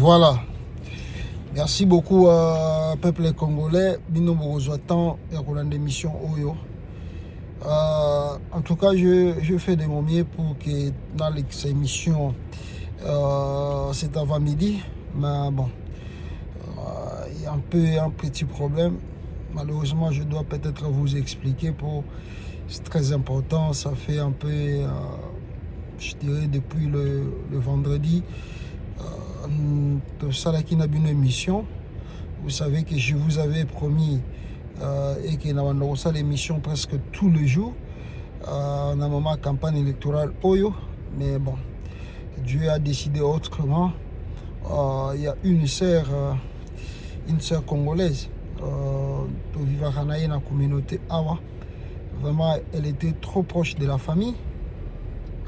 Voilà. Merci beaucoup peuple congolais. Bino Borozoatan et Roland d'émission Oyo. En tout cas, je fais de mon mieux pour que dans les émissions, c'est avant midi. Mais bon, il y a un petit problème. Malheureusement, je dois peut-être vous expliquer c'est très important. Ça fait un peu, je dirais, depuis le vendredi. Ça là qui n'a une émission. Vous savez que je vous avais promis et que nous avons ça l'émission presque tous les jours. On a moment campagne électorale Oyo, mais bon, Dieu a décidé autrement. Il y a une sœur congolaise qui vit dans la communauté Awa. Vraiment, elle était trop proche de la famille.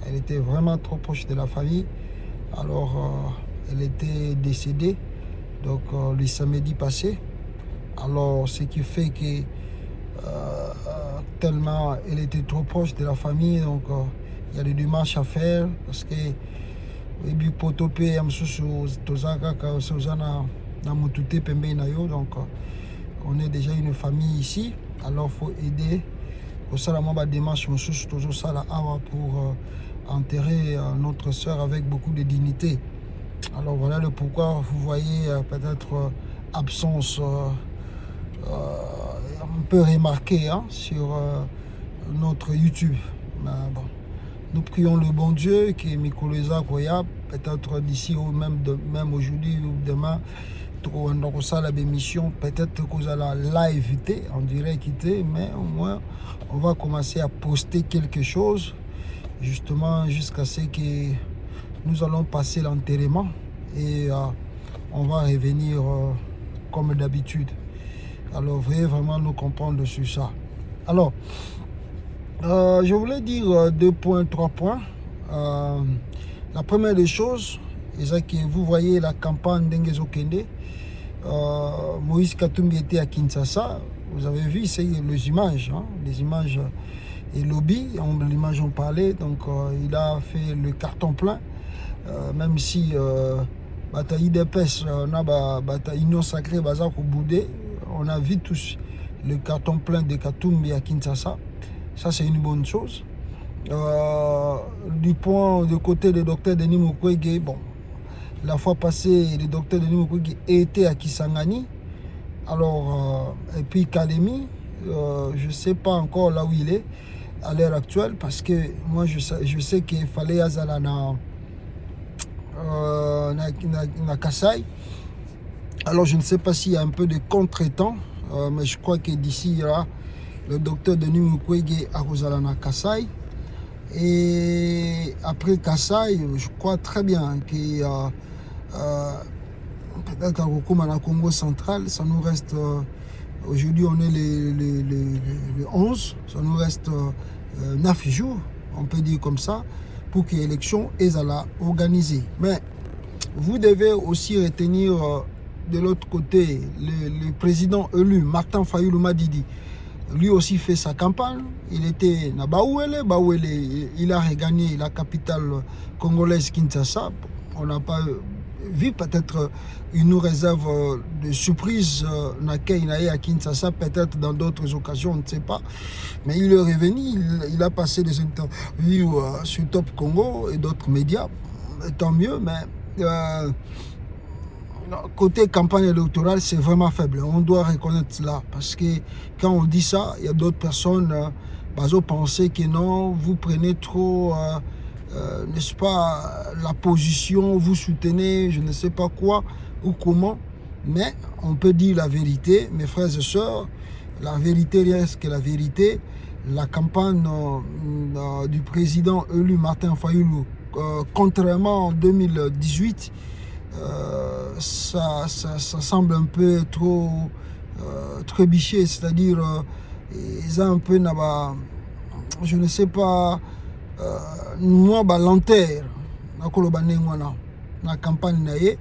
Elle était vraiment trop proche de la famille. Alors, elle était décédée donc le samedi passé. Alors, ce qui fait que tellement elle était trop proche de la famille, donc il y a des démarches à faire parce que donc on est déjà une famille ici, alors il faut aider au démarche pour enterrer notre soeur avec beaucoup de dignité. Alors voilà le pourquoi vous voyez peut-être absence un peu remarquée sur notre YouTube. Mais bon, nous prions le bon Dieu que Mikoleza Koya, peut-être d'ici ou même aujourd'hui ou demain, on a la émission, peut-être qu'on a la live, on dirait quitter, mais au moins on va commencer à poster quelque chose justement jusqu'à ce que nous allons passer l'enterrement et on va revenir comme d'habitude. Alors veuillez vraiment nous comprendre sur ça. Alors je voulais dire 2 points, 3 points. La première des choses, c'est que vous voyez la campagne d'Engezo Kende. Moïse Katumbi était à Kinshasa. Vous avez vu, c'est les images, les images et lobby, l'image on parlait. Donc il a fait le carton plein, même si bataille d'épaisse, on a bataille union sacrée, bazar pour bouder. On a vu tous le carton plein de Katumbi à Kinshasa. Ça, c'est une bonne chose. Du côté du docteur Denis Mukwege, bon, la fois passée, le docteur Denis Mukwege était à Kisangani. Alors, et puis Kalemi, je ne sais pas encore là où il est à l'heure actuelle, parce que moi, je sais qu'il fallait Azala na Kassai. Alors, je ne sais pas s'il y a un peu de contretemps, mais je crois que d'ici, il y aura le docteur Denis Mukwege à Rosalana Kassai. Et après Kassai, je crois très bien qu'il y a peut-être qu'à Rokoma, Congo central, ça nous reste, aujourd'hui on est le 11, ça nous reste 9 jours, on peut dire comme ça, pour que l'élection est organisée. Mais vous devez aussi retenir de l'autre côté le président élu, Martin Fayulu Madidi. Lui aussi fait sa campagne. Il était à Baouele. Il a regagné la capitale congolaise Kinshasa. On n'a pas vu, peut-être il nous réserve de surprises à Kinshasa, peut-être dans d'autres occasions, on ne sait pas. Mais il est revenu, il a passé des interviews sur Top Congo et d'autres médias. Tant mieux, mais côté campagne électorale, c'est vraiment faible. On doit reconnaître cela. Parce que quand on dit ça, il y a d'autres personnes qui pensent que non, vous prenez trop, n'est-ce pas, la position, vous soutenez, je ne sais pas quoi ou comment. Mais on peut dire la vérité, mes frères et sœurs. La vérité reste que la vérité. La campagne du président élu Martin Fayulu, contrairement en 2018, ça semble un peu trop trébuché, c'est-à-dire ils ont un peu je ne sais pas moi lenteur la campagne.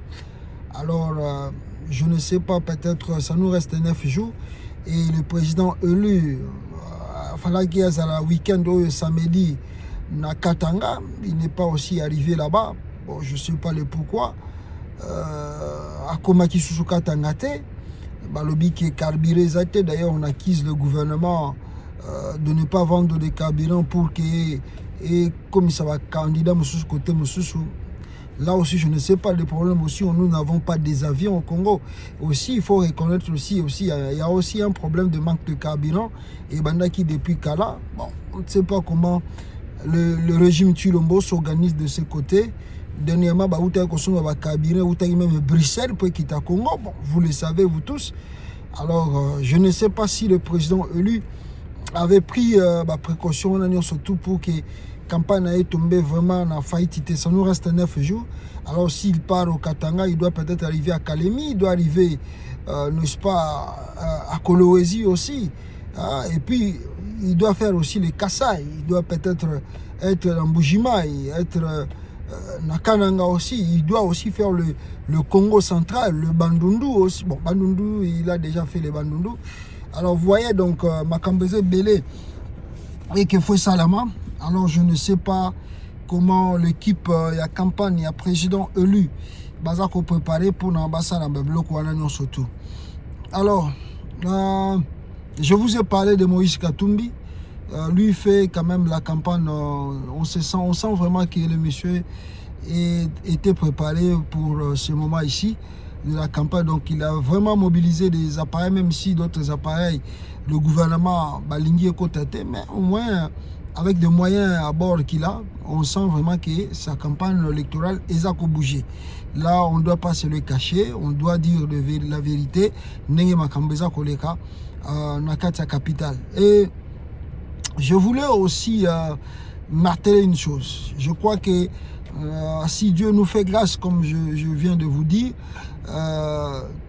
Alors je ne sais pas, peut-être ça nous reste 9 jours et le président élu fallait qu'il y ait un week-end samedi na Katanga, il n'est pas aussi arrivé là-bas. Bon, je ne sais pas le pourquoi. akomaki susuka tangate balobi ke carburant zate. D'ailleurs on accuse le gouvernement de ne pas vendre des carburants pour que et comme ça va candidat mususu côté mususu. Là aussi, je ne sais pas, le problème aussi, nous n'avons pas des avions au Congo. Aussi, il faut reconnaître aussi, il y a aussi un problème de manque de carburant. Et Bandaki, depuis Kala, bon, on ne sait pas comment le régime Chilombo s'organise de ce côté. Dernièrement, bah, carburant, même Bruxelles pour quitter le Congo. Bon, vous le savez, vous tous. Alors, je ne sais pas si le président élu avait pris précaution, surtout pour que campagne est tombée vraiment en faillite. Ça nous reste 9 jours. Alors s'il part au Katanga, il doit peut-être arriver à Kalemi, il doit arriver, n'est-ce pas, à Kolwezi aussi. Et puis, il doit faire aussi les Kassai. Il doit peut-être être en Bujimai, être Nakananga aussi. Il doit aussi faire le Congo central, le Bandundu aussi. Bon, Bandundu, il a déjà fait le Bandundu. Alors, vous voyez, donc, Makambeze Belé et que faut Salama. Alors, je ne sais pas comment l'équipe, il y a campagne, il y a président élu, Bazako préparé pour l'ambassade à Bloc ou à surtout. Alors, je vous ai parlé de Moïse Katumbi. Lui fait quand même la campagne, on sent vraiment que le monsieur était préparé pour ce moment ici de la campagne. Donc, il a vraiment mobilisé des appareils, même si d'autres appareils, le gouvernement Balingui est côté, mais au moins avec des moyens à bord qu'il a, on sent vraiment que sa campagne électorale est à bouger. Là, on ne doit pas se le cacher, on doit dire la vérité. Capitale. Et je voulais aussi marteler une chose. Je crois que si Dieu nous fait grâce, comme je viens de vous dire,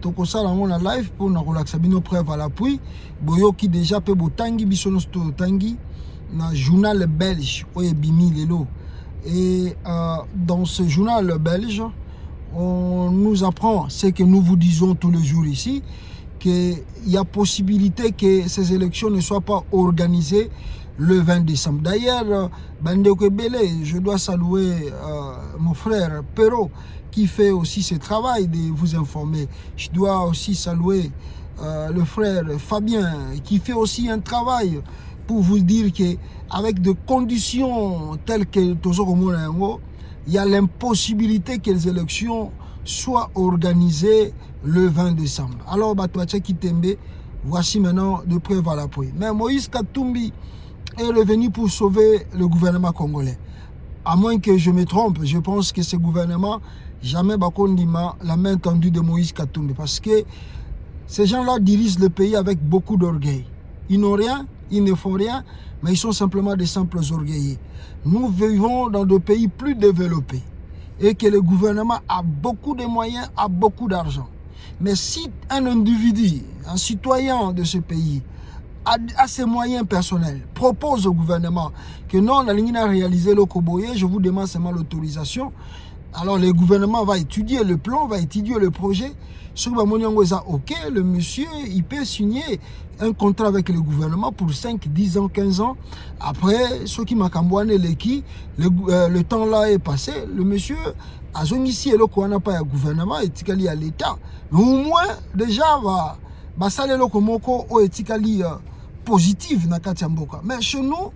Tokosa on a live pour nous relaxer nos preuves à l'appui. Boyo qui déjà peut botangi bisonos to tangi. Dans le journal belge, et dans ce journal belge, on nous apprend ce que nous vous disons tous les jours ici, qu'il y a possibilité que ces élections ne soient pas organisées le 20 décembre. D'ailleurs, Bandeko Belé, je dois saluer mon frère Perrault qui fait aussi ce travail de vous informer. Je dois aussi saluer le frère Fabien qui fait aussi un travail pour vous dire qu'avec des conditions telles que il y a l'impossibilité que les élections soient organisées le 20 décembre. Alors, voici maintenant de preuves à l'appui. Mais Moïse Katumbi est revenu pour sauver le gouvernement congolais. À moins que je me trompe, je pense que ce gouvernement, jamais Bakondima, la main tendue de Moïse Katumbi. Parce que ces gens-là dirigent le pays avec beaucoup d'orgueil. Ils n'ont rien. Ils ne font rien, mais ils sont simplement des simples orgueillés. Nous vivons dans des pays plus développés et que le gouvernement a beaucoup de moyens, a beaucoup d'argent. Mais si un individu, un citoyen de ce pays, a ses moyens personnels, propose au gouvernement que non, la ligne a réalisé le Koboye, je vous demande seulement l'autorisation, alors le gouvernement va étudier le plan, va étudier le projet. Ok, le monsieur, il peut signer un contrat avec le gouvernement pour 5, 10 ans, 15 ans. Après, ceux qui m'ont le temps là est passé. Le monsieur a ici le gouvernement et à l'État. Mais au moins, déjà, va saler le komoko ou etikali positif na Katiamboka. Mais chez nous,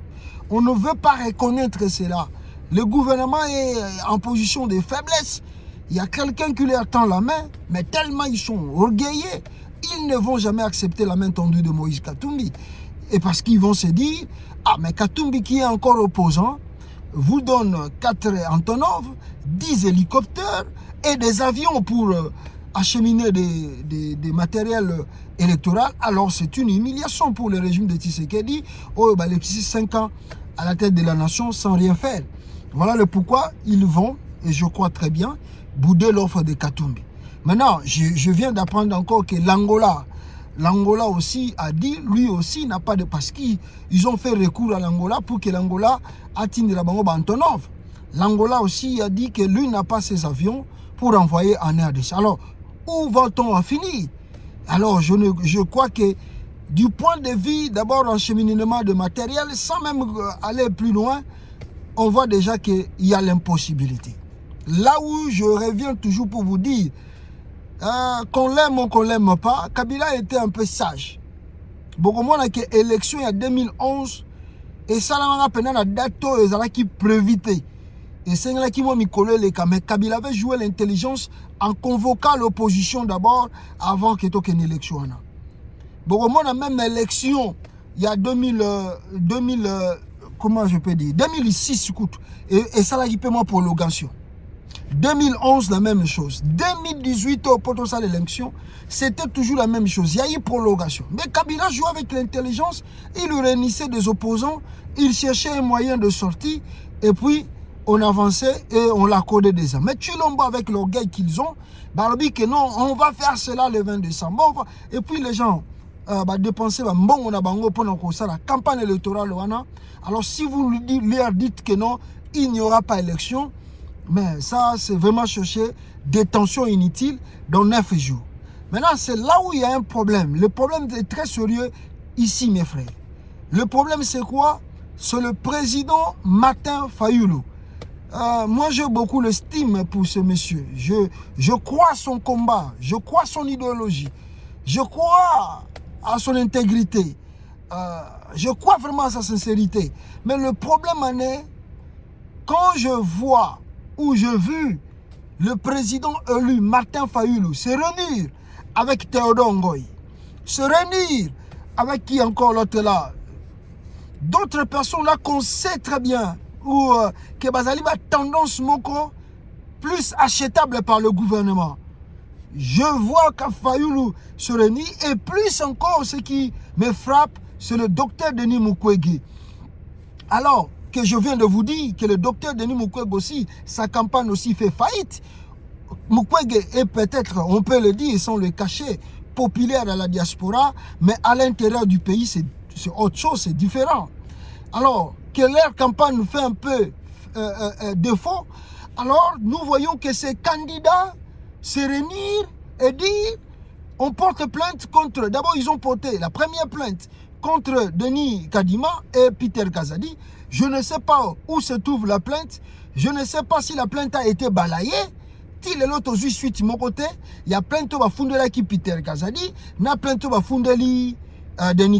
on ne veut pas reconnaître cela. Le gouvernement est en position de faiblesse. Il y a quelqu'un qui leur tend la main, mais tellement ils sont orgueillés, ils ne vont jamais accepter la main tendue de Moïse Katumbi. Et parce qu'ils vont se dire, ah mais Katumbi qui est encore opposant, vous donne 4 Antonov, 10 hélicoptères et des avions pour acheminer des matériels électoraux. Alors c'est une humiliation pour le régime de Tshisekedi, les 5 ans à la tête de la nation sans rien faire. Voilà le pourquoi ils vont, et je crois très bien, bouder l'offre de Katumbi. Maintenant, je viens d'apprendre encore que l'Angola aussi a dit, lui aussi n'a pas de... Parce qu'ils ont fait recours à l'Angola pour que l'Angola atteigne la Bango Antonov. L'Angola aussi a dit que lui n'a pas ses avions pour envoyer en RDC. Alors, où va-t-on en finir? Alors, je crois que du point de vue d'abord encheminement de matériel, sans même aller plus loin, on voit déjà qu'il y a l'impossibilité. là où je reviens toujours pour vous dire, qu'on l'aime ou qu'on l'aime pas, Kabila était un peu sage. Beaucoup moins que l'élection il y a 2011, et ça là pendant la date ils allaient qui prévité. Et c'est là qui m'a mis collé les cas. Mais Kabila avait joué l'intelligence en convoquant l'opposition d'abord avant qu'il y ait une élection. Beaucoup moins même l'élection il y a 2000 comment je peux dire 2006 écoute, et ça là qui peut moi prolongation. 2011, la même chose. 2018, au potentiel de l'élection, c'était toujours la même chose. Il y a eu prolongation. Mais Kabila jouait avec l'intelligence, il réunissait des opposants, il cherchait un moyen de sortie, et puis on avançait et on l'accordait des armes. Mais Chilombo, avec l'orgueil qu'ils ont, bah, dit que non, on va faire cela le 20 décembre. Et puis les gens dépenser bon, on a bango pendant la campagne électorale. Alors si vous leur dites que non, il n'y aura pas élection, mais ça, c'est vraiment chercher des tensions inutiles dans 9 jours. Maintenant, c'est là où il y a un problème. Le problème est très sérieux ici, mes frères. Le problème, c'est quoi? C'est le président Martin Fayulu. Moi, j'ai beaucoup d'estime pour ce monsieur. Je crois à son combat. Je crois à son idéologie. Je crois à son intégrité. Je crois vraiment à sa sincérité. Mais le problème en est, quand je vois où j'ai vu le président élu Martin Fayulu se réunir avec Théodore Ngoy, se réunir avec qui encore l'autre là, d'autres personnes là qu'on sait très bien, ou que Bazali a tendance moko plus achetable par le gouvernement. Je vois que Fayulu se réunit, et plus encore ce qui me frappe, c'est le docteur Denis Mukwege. Alors que je viens de vous dire que le docteur Denis Mukwege aussi, sa campagne aussi fait faillite. Mukwege est peut-être, on peut le dire sans le cacher, populaire à la diaspora, mais à l'intérieur du pays, c'est autre chose, c'est différent. Alors, que leur campagne fait un peu défaut, alors nous voyons que ces candidats se réunissent et disent, on porte plainte contre, d'abord ils ont porté la première plainte contre Denis Kadima et Peter Kazadi. Je ne sais pas où se trouve la plainte. Je ne sais pas si la plainte a été balayée. Si l'autre suite mon côté, il y a plainte va fondre qui Peter Kazadi, na plainte va fondre Denis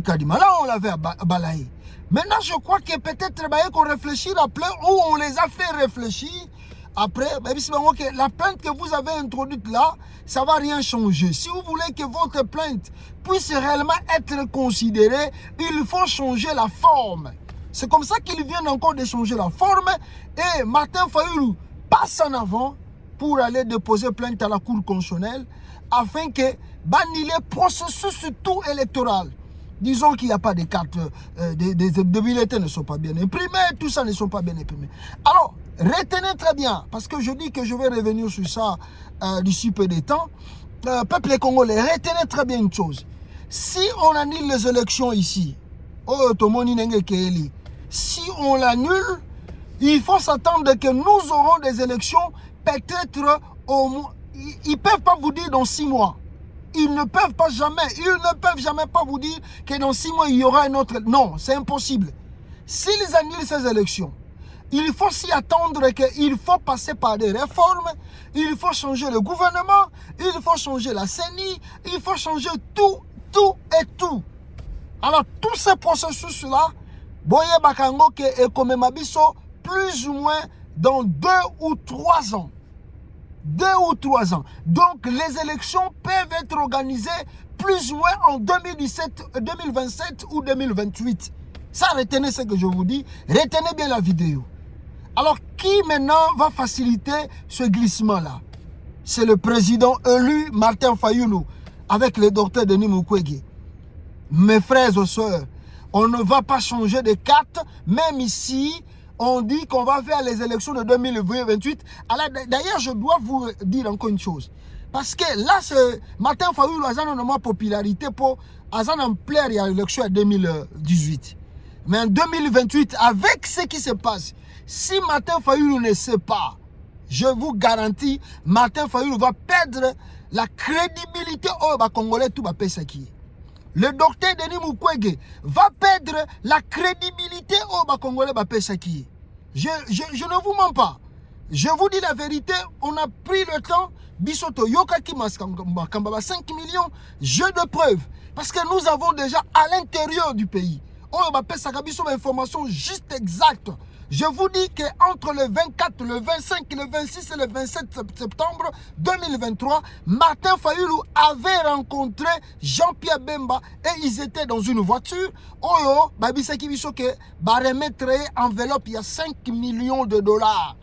Kadima. Là on l'avait balayé. Maintenant je crois que peut-être qu'on réfléchit après, ou on les a fait réfléchir. Après, la plainte que vous avez introduite là, ça ne va rien changer. Si vous voulez que votre plainte puisse réellement être considérée, il faut changer la forme. C'est comme ça qu'ils viennent encore de changer la forme. Et Martin Fayulu passe en avant pour aller déposer plainte à la Cour constitutionnelle afin que bannir le processus tout électoral. Disons qu'il n'y a pas de cartes, des bulletins ne sont pas bien imprimés, tout ça ne sont pas bien imprimés. Alors, retenez très bien, parce que je dis que je vais revenir sur ça d'ici peu de temps. Peuple congolais, retenez très bien une chose. Si on annule les élections ici, si on l'annule, il faut s'attendre que nous aurons des élections peut-être au moins. Ils ne peuvent pas vous dire dans 6 mois. Ils ne peuvent jamais pas vous dire que dans 6 mois il y aura un autre. Non, c'est impossible. S'ils annulent ces élections, il faut s'y attendre qu'il faut passer par des réformes, il faut changer le gouvernement, il faut changer la CENI, il faut changer tout et tout. Alors, tous ces processus-là, Boye Bakango et Komemabiso, plus ou moins dans 2 ou 3 ans. 2 ou 3 ans. Donc, les élections peuvent être organisées plus ou moins en 2017, 2027 ou 2028. Ça, retenez ce que je vous dis. Retenez bien la vidéo. Alors, qui maintenant va faciliter ce glissement-là? C'est le président élu Martin Fayulu avec le docteur Denis Mukwege. Mes frères et sœurs, on ne va pas changer de carte, même ici, on dit qu'on va faire les élections de 2028. D'ailleurs, je dois vous dire encore une chose. Parce que là, Martin Fayulu a une popularité pour en plaire à l'élection en 2018. Mais en 2028, avec ce qui se passe, si Martin Fayulu ne sait pas, je vous garantis, Martin Fayulu va perdre la crédibilité au Congolais tout va payer qui. Le docteur Denis Mukwege va perdre la crédibilité au Congolais va payer qui. Je ne vous mens pas. Je vous dis la vérité, on a pris le temps, Bisoto Yokaki Maskamba 5 millions, jeu de preuve. Parce que nous avons déjà à l'intérieur du pays, on appelle ça une information juste exacte. Je vous dis qu'entre le 24, le 25, le 26 et le 27 septembre 2023, Martin Fayulu avait rencontré Jean-Pierre Bemba et ils étaient dans une voiture. Oyo, Babisaki Bisoke, remettre enveloppe, il y a 5 millions de dollars.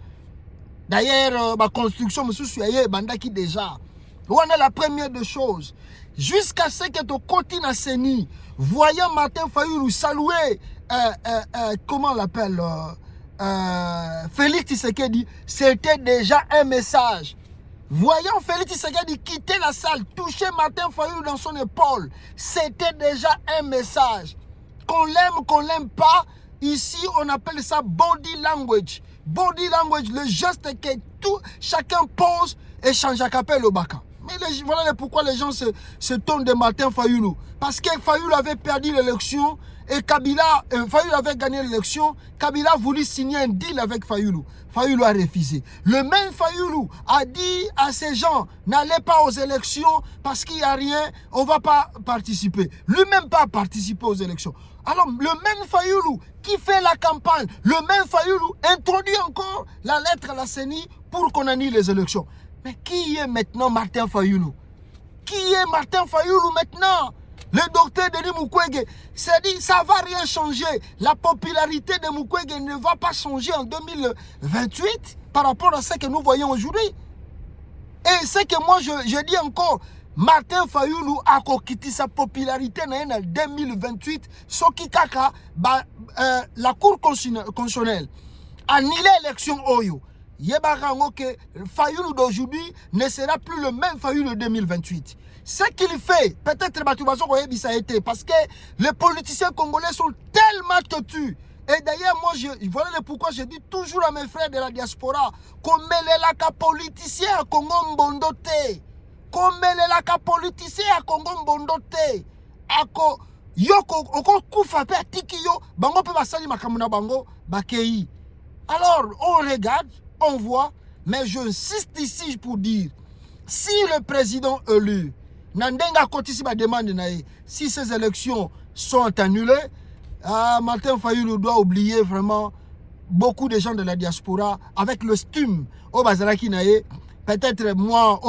D'ailleurs, ma construction, je suis bandaki déjà. On a la première des choses. Jusqu'à ce que tu continues à Seni, voyant Martin Fayulu saluer, comment on l'appelle, Félix Tshisekedi, c'était déjà un message. Voyant Félix Tshisekedi quitter la salle, toucher Martin Fayulu dans son épaule, c'était déjà un message. Qu'on l'aime pas, ici on appelle ça body language. Body language, le geste que chacun pose et change à capel au baka. Mais voilà pourquoi les gens se tournent de Martin Fayulu. Parce que Fayulu avait perdu l'élection et Fayulu avait gagné l'élection. Kabila voulu signer un deal avec Fayulu. Fayulu a refusé. Le même Fayulu a dit à ces gens, n'allez pas aux élections parce qu'il n'y a rien, on ne va pas participer. Lui-même pas participer aux élections. Alors, le même Fayulu qui fait la campagne, le même Fayulu introduit encore la lettre à la CENI pour qu'on annule les élections. Mais qui est maintenant Martin Fayulu? Qui est Martin Fayulu maintenant? Le docteur Denis Mukwege s'est dit, ça ne va rien changer. La popularité de Mukwege ne va pas changer en 2028 par rapport à ce que nous voyons aujourd'hui. Et ce que moi je dis encore, Martin Fayulu a quitté sa popularité en 2028. Soki Kaka, la Cour constitutionnelle a annulé l'élection Oyo. Yebarango que Fayulu d'aujourd'hui ne sera plus le même Fayulu de 2028. Ce qu'il fait, peut-être ça a été parce que les politiciens congolais sont tellement têtus. Et d'ailleurs, moi, voilà pourquoi je dis toujours à mes frères de la diaspora qu'on met les politiciens à Congo Mbondote. Qu'on met les politiciens à Congo Mbondote. Ako yoko oko kufa pe atikiyo bango pe basali makamuna bango bakei. Alors, on regarde, on voit, mais j'insiste ici pour dire, si le président élu, Nandenga Kotisi va demander, si ces élections sont annulées, Martin Fayulu doit oublier vraiment beaucoup de gens de la diaspora avec le stum au Bazaraki Naye. Peut-être moi,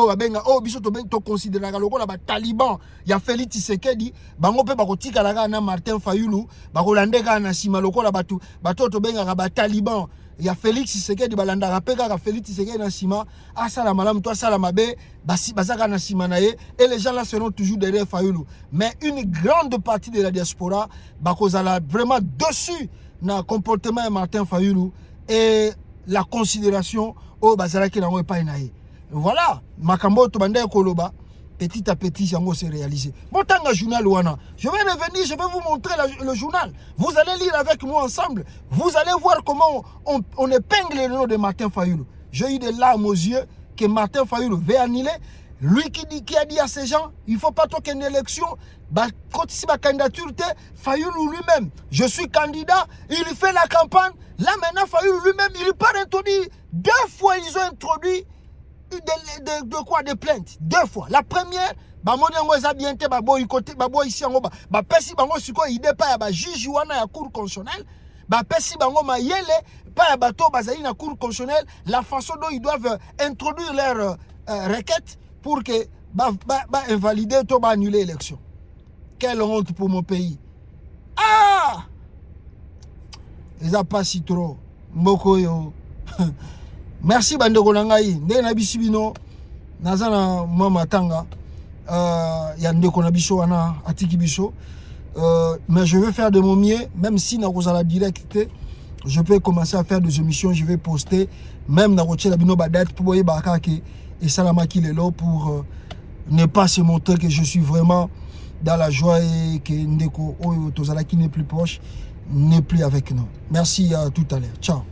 biso considérer le taliban, il y a Félix Tshisekedi, bango pe bakotika na Martin Fayulu, bakolandeka na sima lokola batu, bato benga ba taliban. Il y a Félix Tshisekedi balanda rapeka Félix Tshisekedi na sima, asala malam toi sala mabe, basaka na sima nae, et les gens là seront toujours derrière Fayulu. Mais une grande partie de la diaspora bakozala vraiment dessus na comportement de Martin Fayulu et la considération au bazaraki na pas nae. Voilà, Makambo Tobande Koloba, petit à petit, Jango s'est réalisé. Bon, tant que journal, je vais revenir, je vais vous montrer le journal. Vous allez lire avec moi ensemble. Vous allez voir comment on épingle le nom de Martin Fayulu. J'ai eu des larmes aux yeux que Martin Fayulu veut annuler. Lui qui a dit à ces gens, il ne faut pas toquer une élection. Quand il ma candidature, Fayulu lui-même, je suis candidat, il fait la campagne. Là maintenant, Fayulu lui-même, il part introduire. 2 fois, ils ont introduit de quoi de plainte 2 fois. La première, ici pesi bango siko ide pa ya juge wana ya cour constitutionnelle, pesi bango mayele pa ya bato bazali na cour constitutionnelle, la façon dont ils doivent introduire leur requête pour que invalider ou annuler l'élection. Quelle honte pour mon pays. Ah, ils n'ont pas si trop Mokoyo. Merci bandeko nangai ndenge na bisibino nazana mama tanga ya ndeko na biso wana atiki biso mais je vais faire de mon mieux, même si na kozala direct je peux commencer à faire des émissions, je vais poster même na roche la bino ba date pour boye ba kake et salamaki lelo pour ne pas se montrer que je suis vraiment dans la joie et que ndeko oyo tozala qui n'est plus proche n'est plus avec nous. Merci à tout à l'heure. Ciao.